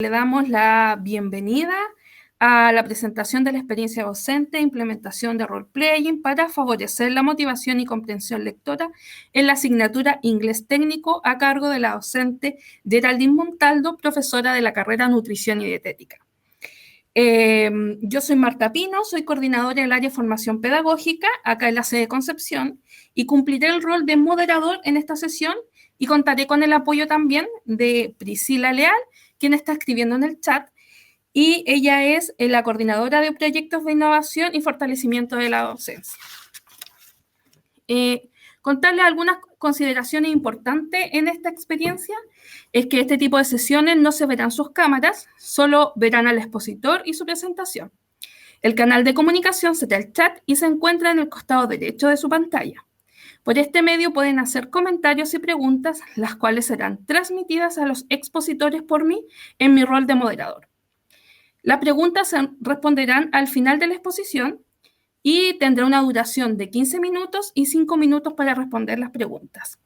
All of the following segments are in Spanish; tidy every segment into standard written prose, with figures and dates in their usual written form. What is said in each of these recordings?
Le damos la bienvenida a la presentación de la experiencia docente e implementación de role-playing para favorecer la motivación y comprensión lectora en la asignatura Inglés Técnico a cargo de la docente Geraldine Montaldo, profesora de la carrera Nutrición y Dietética. Yo soy Marta Pino, soy coordinadora del área de formación pedagógica acá en la sede de Concepción y cumpliré el rol de moderador en esta sesión y contaré con el apoyo también de Priscila Leal, quien está escribiendo en el chat, y ella es la coordinadora de proyectos de innovación y fortalecimiento de la docencia. Contarles algunas consideraciones importantes en esta experiencia es que este tipo de sesiones no se verán sus cámaras, solo verán al expositor y su presentación. El canal de comunicación será el chat y se encuentra en el costado derecho de su pantalla. Por este medio pueden hacer comentarios y preguntas, las cuales serán transmitidas a los expositores por mí en mi rol de moderador. Las preguntas se responderán al final de la exposición y tendrá una duración de 15 minutos y 5 minutos para responder las preguntas.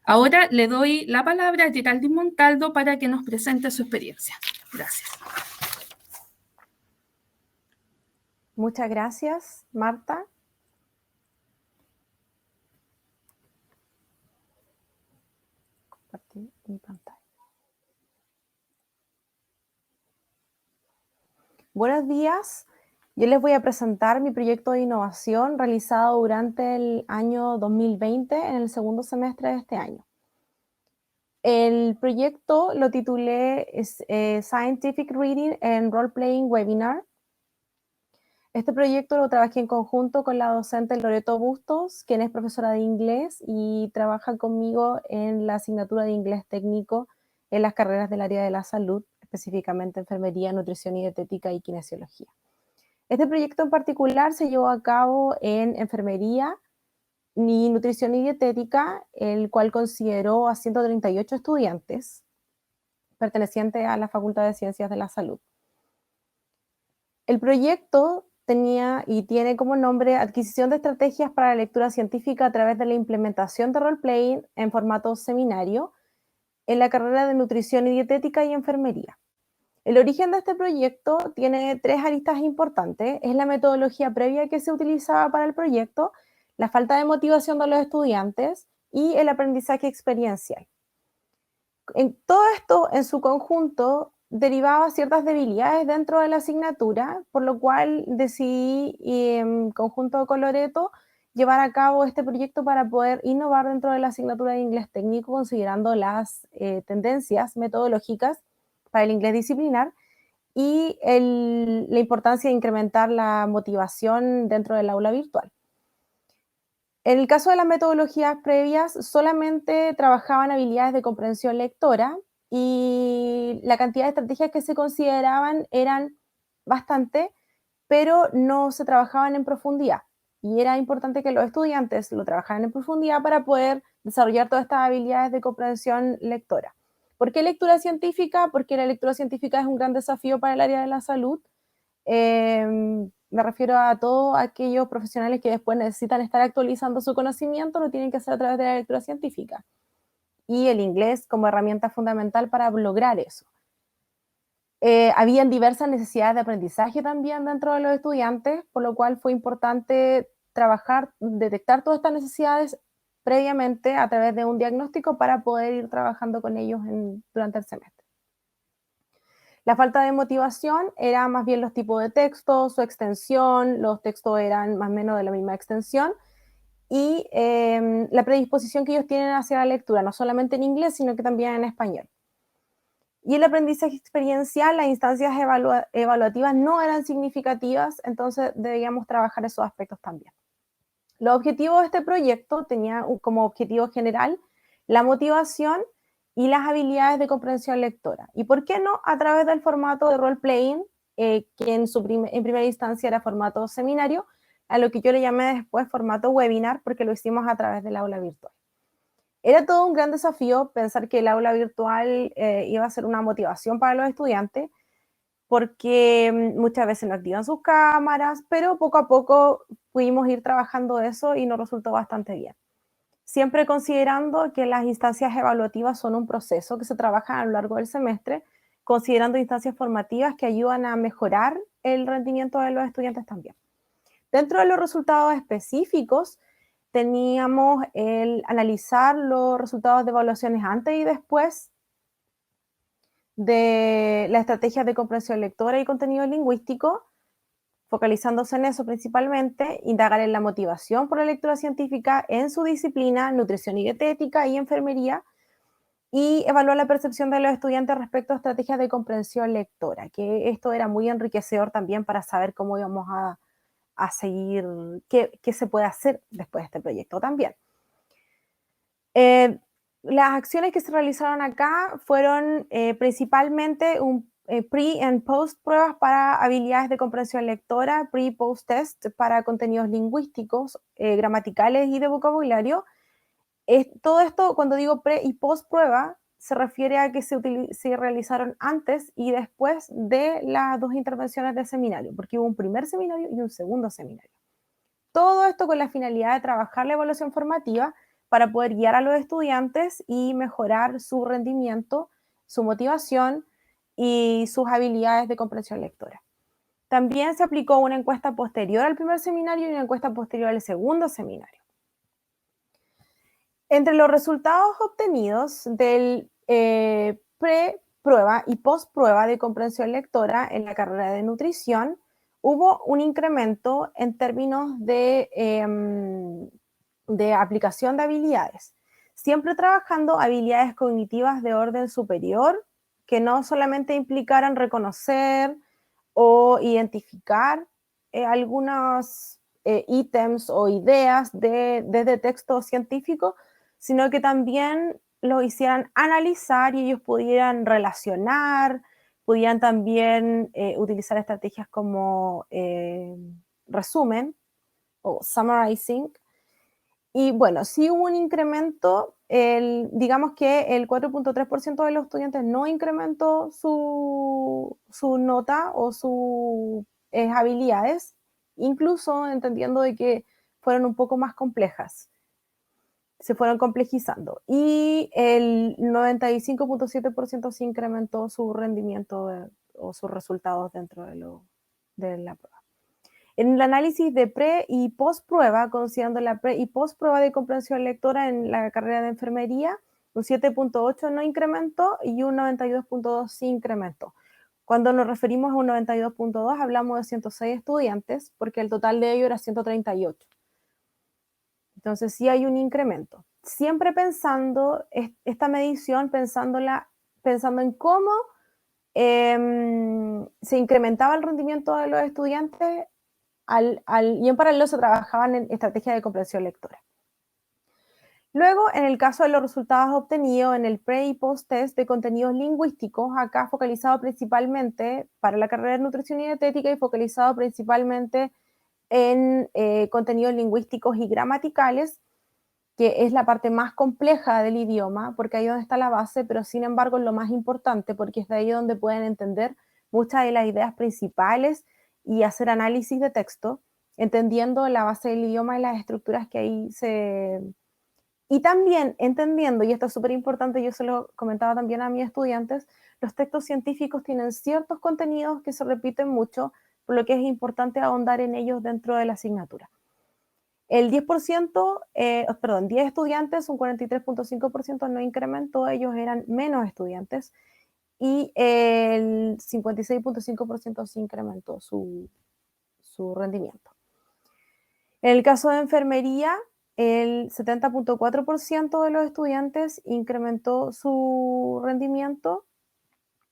Ahora le doy la palabra a Geraldine Montaldo para que nos presente su experiencia. Gracias. Muchas gracias, Marta. Compartir mi pantalla. Buenos días. Yo les voy a presentar mi proyecto de innovación realizado durante el año 2020, en el segundo semestre de este año. El proyecto lo titulé Scientific Reading and Role Playing Webinar. Este proyecto lo trabajé en conjunto con la docente Loreto Bustos, quien es profesora de inglés y trabaja conmigo en la asignatura de inglés técnico en las carreras del área de la salud, específicamente enfermería, nutrición y dietética y kinesiología. Este proyecto en particular se llevó a cabo en enfermería, nutrición y dietética, el cual consideró a 138 estudiantes pertenecientes a la Facultad de Ciencias de la Salud. El proyecto tenía y tiene como nombre Adquisición de estrategias para la lectura científica a través de la implementación de role-playing en formato seminario en la carrera de nutrición y dietética y enfermería. El origen de este proyecto tiene 3 aristas importantes. Es la metodología previa que se utilizaba para el proyecto, la falta de motivación de los estudiantes y el aprendizaje experiencial. En todo esto, en su conjunto, derivaba ciertas debilidades dentro de la asignatura, por lo cual decidí, en conjunto con Loreto, llevar a cabo este proyecto para poder innovar dentro de la asignatura de inglés técnico, considerando las tendencias metodológicas para el inglés disciplinar y la importancia de incrementar la motivación dentro del aula virtual. En el caso de las metodologías previas, solamente trabajaban habilidades de comprensión lectora y la cantidad de estrategias que se consideraban eran bastante, pero no se trabajaban en profundidad. Y era importante que los estudiantes lo trabajaran en profundidad para poder desarrollar todas estas habilidades de comprensión lectora. ¿Por qué lectura científica? Porque la lectura científica es un gran desafío para el área de la salud. Me refiero a todos aquellos profesionales que después necesitan estar actualizando su conocimiento, lo tienen que hacer a través de la lectura científica. Y el inglés como herramienta fundamental para lograr eso. Habían diversas necesidades de aprendizaje también dentro de los estudiantes, por lo cual fue importante trabajar, detectar todas estas necesidades previamente a través de un diagnóstico para poder ir trabajando con ellos durante el semestre. La falta de motivación era más bien los tipos de textos, su extensión, los textos eran más o menos de la misma extensión, y la predisposición que ellos tienen hacia la lectura, no solamente en inglés, sino que también en español. Y el aprendizaje experiencial, las instancias evaluativas no eran significativas, entonces debíamos trabajar esos aspectos también. Los objetivos de este proyecto tenían como objetivo general la motivación y las habilidades de comprensión lectora. ¿Y por qué no? A través del formato de role-playing, que en primera instancia era formato seminario, a lo que yo le llamé después formato webinar, porque lo hicimos a través del aula virtual. Era todo un gran desafío pensar que el aula virtual iba a ser una motivación para los estudiantes, porque muchas veces no activan sus cámaras, pero poco a poco pudimos ir trabajando eso y nos resultó bastante bien. Siempre considerando que las instancias evaluativas son un proceso que se trabaja a lo largo del semestre considerando instancias formativas que ayudan a mejorar el rendimiento de los estudiantes también. Dentro de los resultados específicos, teníamos el analizar los resultados de evaluaciones antes y después de la estrategia de comprensión lectora y contenido lingüístico, focalizándose en eso principalmente, indagar en la motivación por la lectura científica en su disciplina, nutrición y dietética y enfermería, y evaluar la percepción de los estudiantes respecto a estrategias de comprensión lectora, que esto era muy enriquecedor también para saber cómo íbamos a seguir, qué se puede hacer después de este proyecto también. Las acciones que se realizaron acá fueron principalmente un pre- and post pruebas para habilidades de comprensión lectora, pre- y post test para contenidos lingüísticos, gramaticales y de vocabulario. Todo esto, cuando digo pre y post prueba, se refiere a que se realizaron antes y después de las dos intervenciones del seminario, porque hubo un primer seminario y un segundo seminario. Todo esto con la finalidad de trabajar la evaluación formativa para poder guiar a los estudiantes y mejorar su rendimiento, su motivación y sus habilidades de comprensión lectora. También se aplicó una encuesta posterior al primer seminario y una encuesta posterior al segundo seminario. Entre los resultados obtenidos del pre-prueba y post-prueba de comprensión lectora en la carrera de nutrición, hubo un incremento en términos de aplicación de habilidades, siempre trabajando habilidades cognitivas de orden superior, que no solamente implicaran reconocer o identificar algunos ítems o ideas desde texto científico, sino que también lo hicieran analizar y ellos pudieran relacionar, pudieran también utilizar estrategias como resumen o summarizing. Y bueno, sí hubo un incremento, digamos que el 4.3% de los estudiantes no incrementó su nota o sus habilidades, incluso entendiendo de que fueron un poco más complejas, se fueron complejizando. Y el 95.7% sí incrementó su rendimiento o sus resultados dentro de la prueba. En el análisis de pre- y post-prueba, considerando la pre- y post-prueba de comprensión lectora en la carrera de enfermería, un 7.8 no incrementó y un 92.2 sí incrementó. Cuando nos referimos a un 92.2 hablamos de 106 estudiantes, porque el total de ellos era 138. Entonces sí hay un incremento. Siempre pensando, esta medición, pensando en cómo se incrementaba el rendimiento de los estudiantes y en paralelo se trabajaban en estrategias de comprensión lectora. Luego, en el caso de los resultados obtenidos en el pre- y post-test de contenidos lingüísticos, acá focalizado principalmente para la carrera de nutrición y dietética y focalizado principalmente en contenidos lingüísticos y gramaticales, que es la parte más compleja del idioma, porque ahí es donde está la base, pero sin embargo es lo más importante, porque es de ahí donde pueden entender muchas de las ideas principales y hacer análisis de texto, entendiendo la base del idioma y las estructuras que ahí se... Y también entendiendo, y esto es súper importante, yo se lo comentaba también a mis estudiantes, los textos científicos tienen ciertos contenidos que se repiten mucho, por lo que es importante ahondar en ellos dentro de la asignatura. El 10%, 10 estudiantes, un 43.5% no incrementó, ellos eran menos estudiantes, y el 56.5% sí incrementó su rendimiento. En el caso de enfermería, el 70.4% de los estudiantes incrementó su rendimiento,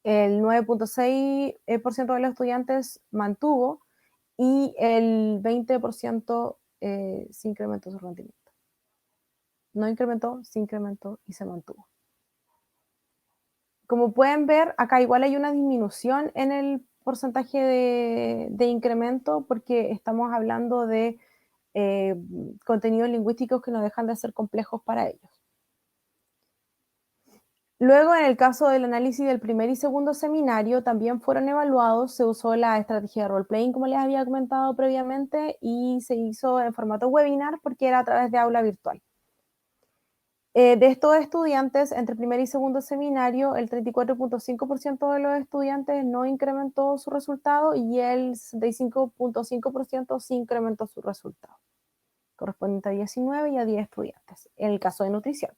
el 9.6% de los estudiantes mantuvo y el 20% sí incrementó su rendimiento. No incrementó, sí incrementó y se mantuvo. Como pueden ver, acá igual hay una disminución en el porcentaje de incremento porque estamos hablando de contenidos lingüísticos que no dejan de ser complejos para ellos. Luego, en el caso del análisis del primer y segundo seminario, también fueron evaluados, se usó la estrategia de role-playing, como les había comentado previamente, y se hizo en formato webinar porque era a través de aula virtual. De estos estudiantes, entre primer y segundo seminario, el 34.5% de los estudiantes no incrementó su resultado y el 65.5% sí incrementó su resultado, correspondiente a 19 y a 10 estudiantes, en el caso de nutrición.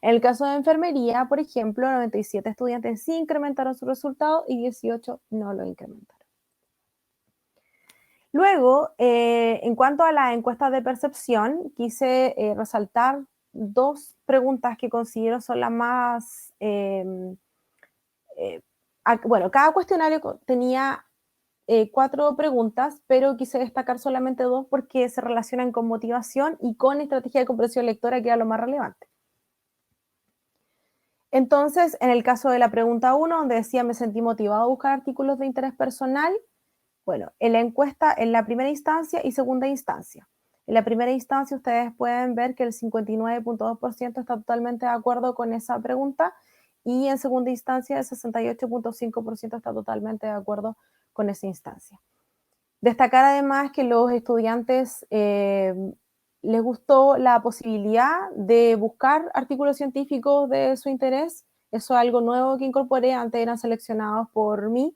En el caso de enfermería, por ejemplo, 97 estudiantes sí incrementaron su resultado y 18 no lo incrementaron. Luego, en cuanto a la encuesta de percepción, quise resaltar dos preguntas que considero son las más... bueno, cada cuestionario tenía 4 preguntas, pero quise destacar solamente 2 porque se relacionan con motivación y con estrategia de comprensión lectora, que era lo más relevante. Entonces, en el caso de la pregunta 1, donde decía me sentí motivado a buscar artículos de interés personal, bueno, en la encuesta, en la primera instancia y segunda instancia. En la primera instancia ustedes pueden ver que el 59.2% está totalmente de acuerdo con esa pregunta y en segunda instancia el 68.5% está totalmente de acuerdo con esa instancia. Destacar además que los estudiantes les gustó la posibilidad de buscar artículos científicos de su interés. Eso es algo nuevo que incorporé, antes eran seleccionados por mí.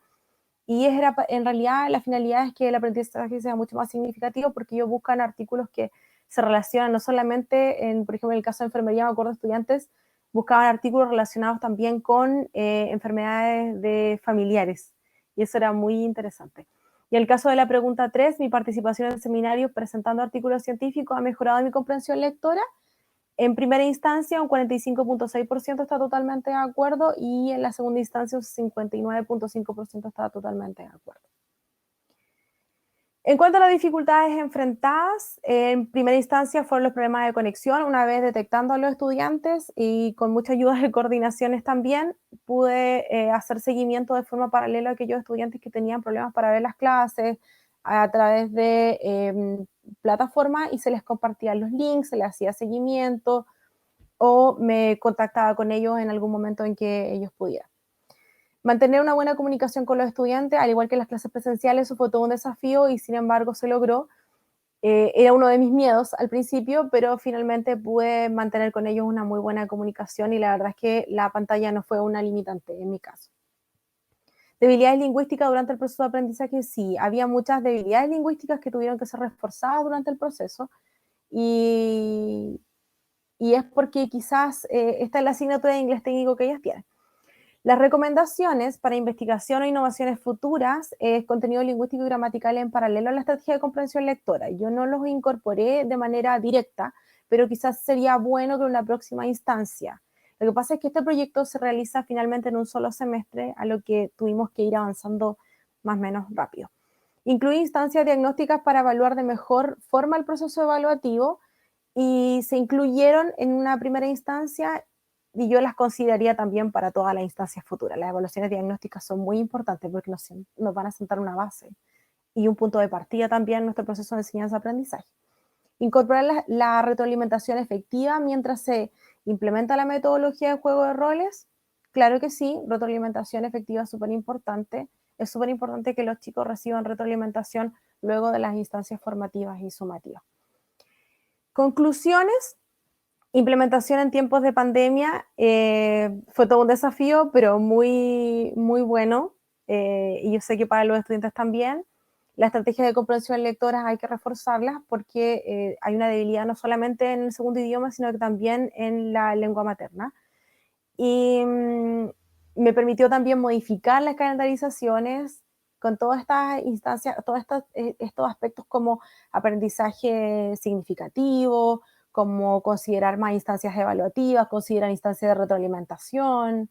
Y en realidad la finalidad es que el aprendizaje sea mucho más significativo porque ellos buscan artículos que se relacionan no solamente, por ejemplo, en el caso de enfermería, me acuerdo, estudiantes buscaban artículos relacionados también con enfermedades de familiares. Y eso era muy interesante. Y en el caso de la pregunta 3, mi participación en seminarios presentando artículos científicos ha mejorado mi comprensión lectora. En primera instancia, un 45.6% está totalmente de acuerdo y en la segunda instancia un 59.5% está totalmente de acuerdo. En cuanto a las dificultades enfrentadas, en primera instancia fueron los problemas de conexión. Una vez detectando a los estudiantes y con mucha ayuda de coordinaciones también, pude hacer seguimiento de forma paralela a aquellos estudiantes que tenían problemas para ver las clases a través de plataformas y se les compartían los links, se les hacía seguimiento o me contactaba con ellos en algún momento en que ellos pudieran. Mantener una buena comunicación con los estudiantes, al igual que las clases presenciales, eso fue todo un desafío y sin embargo se logró. Era uno de mis miedos al principio, pero finalmente pude mantener con ellos una muy buena comunicación y la verdad es que la pantalla no fue una limitante en mi caso. Debilidades lingüísticas durante el proceso de aprendizaje, sí, había muchas debilidades lingüísticas que tuvieron que ser reforzadas durante el proceso y es porque quizás esta es la asignatura de inglés técnico que ellas tienen. Las recomendaciones para investigación o innovaciones futuras es contenido lingüístico y gramatical en paralelo a la estrategia de comprensión lectora. Yo no los incorporé de manera directa, pero quizás sería bueno que en una próxima instancia. Lo que pasa es que este proyecto se realiza finalmente en un solo semestre, a lo que tuvimos que ir avanzando más o menos rápido. Incluye instancias diagnósticas para evaluar de mejor forma el proceso evaluativo y se incluyeron en una primera instancia y yo las consideraría también para todas las instancias futuras. Las evaluaciones diagnósticas son muy importantes porque nos van a sentar una base y un punto de partida también en nuestro proceso de enseñanza-aprendizaje. Incorporar la retroalimentación efectiva mientras se implementa la metodología de juego de roles. Claro que sí, retroalimentación efectiva es súper importante. Es súper importante que los chicos reciban retroalimentación luego de las instancias formativas y sumativas. Conclusiones. Implementación en tiempos de pandemia fue todo un desafío, pero muy, muy bueno. Y yo sé que para los estudiantes también. La estrategia de comprensión lectora hay que reforzarlas porque hay una debilidad no solamente en el segundo idioma, sino que también en la lengua materna. Y me permitió también modificar las calendarizaciones con todas estas instancias, todos estos aspectos como aprendizaje significativo, como considerar más instancias evaluativas, considerar instancias de retroalimentación.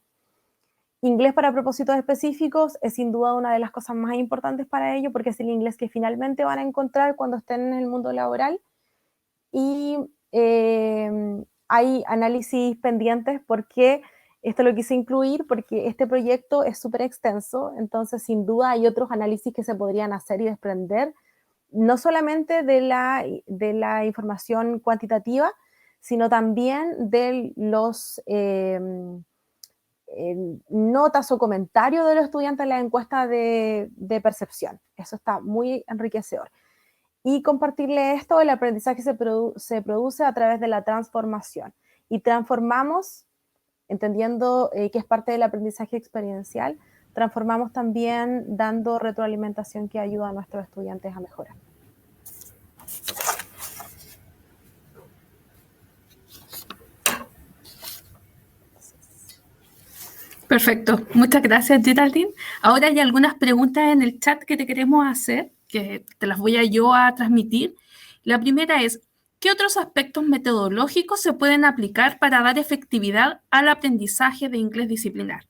Inglés para propósitos específicos es sin duda una de las cosas más importantes para ellos porque es el inglés que finalmente van a encontrar cuando estén en el mundo laboral. Y hay análisis pendientes porque esto lo quise incluir porque este proyecto es súper extenso, entonces sin duda hay otros análisis que se podrían hacer y desprender no solamente de la información cuantitativa, sino también de los notas o comentarios de los estudiantes en la encuesta de percepción. Eso está muy enriquecedor. Y compartirle esto, el aprendizaje se produce a través de la transformación. y transformamos, entendiendo que es parte del aprendizaje experiencial, transformamos también dando retroalimentación que ayuda a nuestros estudiantes a mejorar. Perfecto, muchas gracias, Geraldine. Ahora hay algunas preguntas en el chat que te queremos hacer, que te las voy a transmitir. La primera es, ¿qué otros aspectos metodológicos se pueden aplicar para dar efectividad al aprendizaje de inglés disciplinar?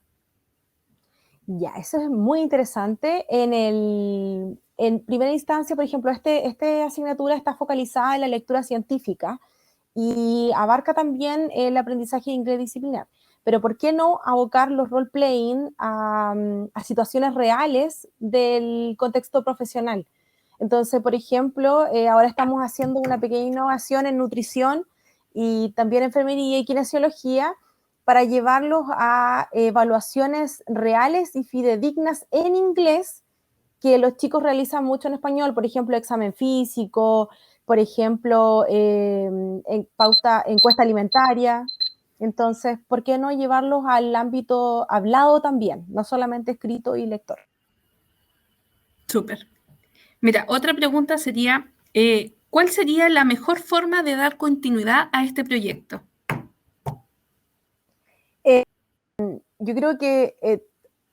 Ya, eso es muy interesante. En primera instancia, por ejemplo, esta asignatura está focalizada en la lectura científica y abarca también el aprendizaje de inglés disciplinar. Pero ¿por qué no abocar los role-playing a situaciones reales del contexto profesional? Entonces, por ejemplo, ahora estamos haciendo una pequeña innovación en nutrición y también enfermería y kinesiología para llevarlos a evaluaciones reales y fidedignas en inglés que los chicos realizan mucho en español, por ejemplo, examen físico, por ejemplo, encuesta alimentaria. Entonces, ¿por qué no llevarlos al ámbito hablado también, no solamente escrito y lector? Súper. Mira, otra pregunta sería, ¿cuál sería la mejor forma de dar continuidad a este proyecto? Yo creo que,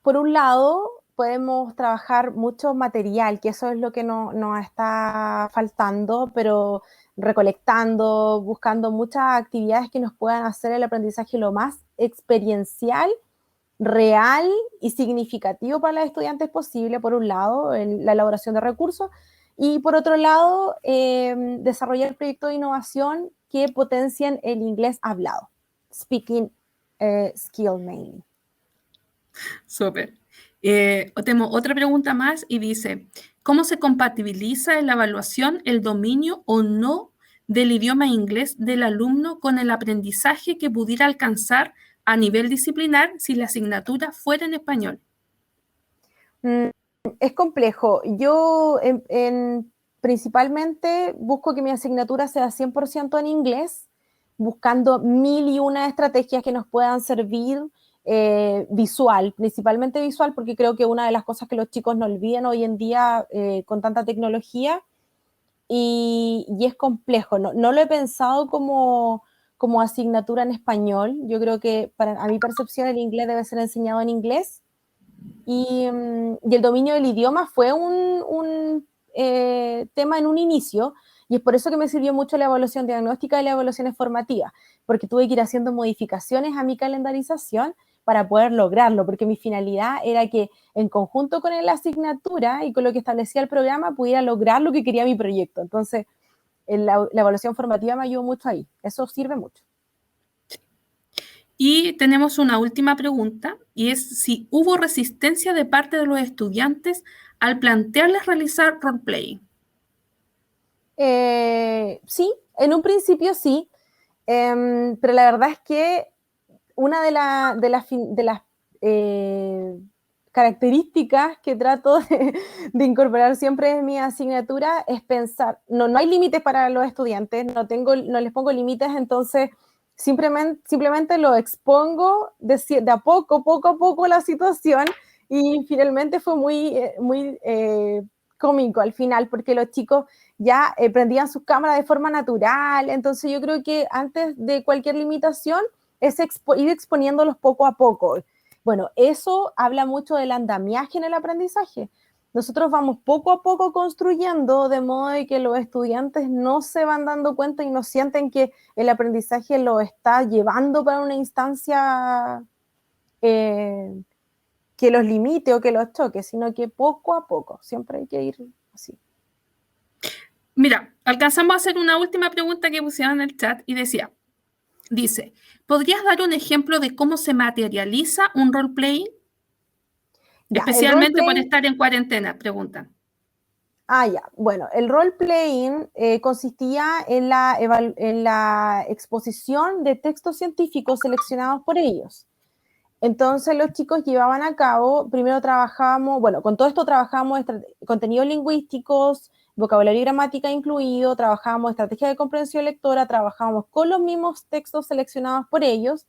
por un lado, podemos trabajar mucho material, que eso es lo que nos está faltando, pero recolectando, buscando muchas actividades que nos puedan hacer el aprendizaje lo más experiencial, real y significativo para los estudiantes posible, por un lado, la elaboración de recursos, y por otro lado, desarrollar proyectos de innovación que potencien el inglés hablado, speaking skill mainly. Súper. Tenemos otra pregunta más y dice, ¿cómo se compatibiliza en la evaluación el dominio o no del idioma inglés del alumno con el aprendizaje que pudiera alcanzar a nivel disciplinar si la asignatura fuera en español? Es complejo. Yo principalmente busco que mi asignatura sea 100% en inglés, buscando mil y una estrategias que nos puedan servir visual, principalmente visual, porque creo que una de las cosas que los chicos no olvidan hoy en día con tanta tecnología y es complejo. No lo he pensado como asignatura en español. Yo creo que a mi percepción el inglés debe ser enseñado en inglés. Y el dominio del idioma fue un tema en un inicio, y es por eso que me sirvió mucho la evaluación diagnóstica y las evaluaciones formativas, porque tuve que ir haciendo modificaciones a mi calendarización para poder lograrlo, porque mi finalidad era que en conjunto con la asignatura y con lo que establecía el programa pudiera lograr lo que quería mi proyecto. Entonces, la evaluación formativa me ayudó mucho ahí. Eso sirve mucho. Y tenemos una última pregunta, y es si hubo resistencia de parte de los estudiantes al plantearles realizar roleplaying. Sí, en un principio sí, pero la verdad es que una de las características que trato de incorporar siempre en mi asignatura es pensar, no hay límites para los estudiantes, no les pongo límites, entonces simplemente lo expongo de a poco a poco la situación, y finalmente fue muy cómico al final, porque los chicos ya prendían sus cámaras de forma natural. Entonces yo creo que antes de cualquier limitación es ir exponiéndolos poco a poco. Bueno, eso habla mucho del andamiaje en el aprendizaje. Nosotros vamos poco a poco construyendo de modo de que los estudiantes no se van dando cuenta y no sienten que el aprendizaje lo está llevando para una instancia que los limite o que los choque, sino que poco a poco, siempre hay que ir así. Mira, alcanzamos a hacer una última pregunta que pusieron en el chat y dice, ¿podrías dar un ejemplo de cómo se materializa un roleplaying? Especialmente por estar en cuarentena, preguntan. Ya. Bueno, el role-playing consistía en la exposición de textos científicos seleccionados por ellos. Entonces los chicos llevaban a cabo, primero trabajábamos, bueno, con todo esto trabajábamos contenidos lingüísticos, vocabulario y gramática incluido, trabajábamos estrategia de comprensión lectora, trabajábamos con los mismos textos seleccionados por ellos,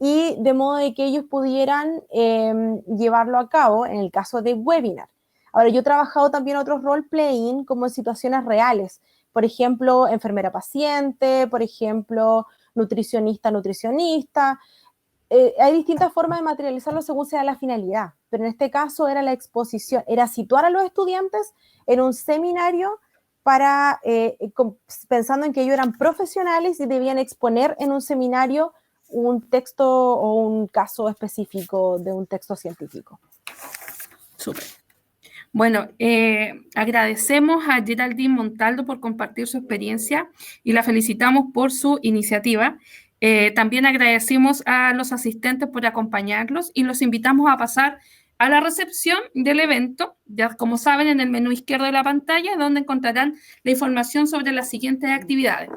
y de modo de que ellos pudieran llevarlo a cabo en el caso de webinar. Ahora, yo he trabajado también otros role-playing como en situaciones reales, por ejemplo, enfermera-paciente, por ejemplo, nutricionista. Hay distintas formas de materializarlo según sea la finalidad, pero en este caso era la exposición, era situar a los estudiantes en un seminario para, pensando en que ellos eran profesionales y debían exponer en un seminario un texto o un caso específico de un texto científico. Súper. Bueno, agradecemos a Geraldine Montaldo por compartir su experiencia y la felicitamos por su iniciativa. También agradecemos a los asistentes por acompañarlos y los invitamos a pasar a la recepción del evento. Ya como saben, en el menú izquierdo de la pantalla, donde encontrarán la información sobre las siguientes actividades.